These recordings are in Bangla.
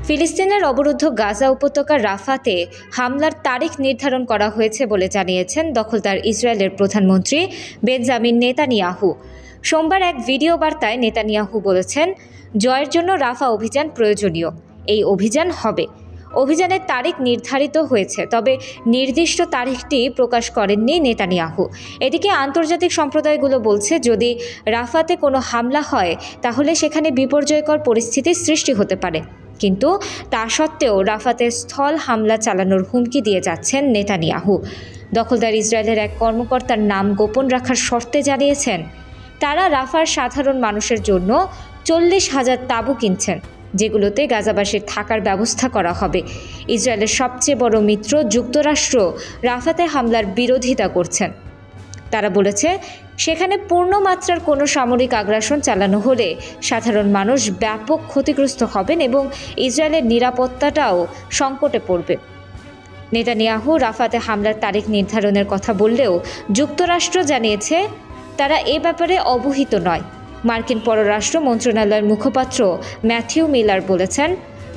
ফিলিস্তিনের অবরুদ্ধ গাজা উপত্যকার রাফাতে হামলার তারিখ নির্ধারণ করা হয়েছে বলে জানিয়েছেন দখলদার ইসরায়েলের প্রধানমন্ত্রী বেঞ্জামিন নেতানিয়াহু। সোমবার এক ভিডিও বার্তায় নেতানিয়াহু বলেছেন, জয়ের জন্য রাফা অভিযান প্রয়োজনীয়। এই অভিযান হবে। অভিযানের তারিখ নির্ধারিত হয়েছে, তবে নির্দিষ্ট তারিখটি প্রকাশ করেননি নেতানিয়াহু। এদিকে আন্তর্জাতিক সম্প্রদায়গুলো বলছে, যদি রাফাতে কোনো হামলা হয় তাহলে সেখানে বিপর্যয়কর পরিস্থিতির সৃষ্টি হতে পারে। কিন্তু তা সত্ত্বেও রাফাতে স্থল হামলা চালানোর হুমকি দিয়ে যাচ্ছেন নেতানিয়াহু। দখলদার ইসরায়েলের এক কর্মকর্তার নাম গোপন রাখার শর্তে জানিয়েছেন, তারা রাফার সাধারণ মানুষের জন্য 40,000 তাঁবু কিনছেন, যেগুলোতে গাজাবাসীর থাকার ব্যবস্থা করা হবে। ইসরায়েলের সবচেয়ে বড় মিত্র যুক্তরাষ্ট্র রাফাতে হামলার বিরোধিতা করছেন। তারা বলেছে, সেখানে পূর্ণমাত্রার কোনো সামরিক আগ্রাসন চালানো হলে সাধারণ মানুষ ব্যাপক ক্ষতিগ্রস্ত হবেন এবং ইসরায়েলের নিরাপত্তাটাও সংকটে পড়বে। নেতানিয়াহু রাফাতে হামলার তারিখ নির্ধারণের কথা বললেও যুক্তরাষ্ট্র জানিয়েছে তারা এ ব্যাপারে অবহিত নয়। মার্কিন পররাষ্ট্র মন্ত্রণালয়ের মুখপাত্র ম্যাথিউ মিলার বলেছেন,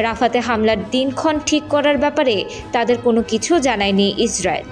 রাফাতে হামলার দিনক্ষণ ঠিক করার ব্যাপারে তাদের কোনো কিছু জানায়নি ইসরায়েল।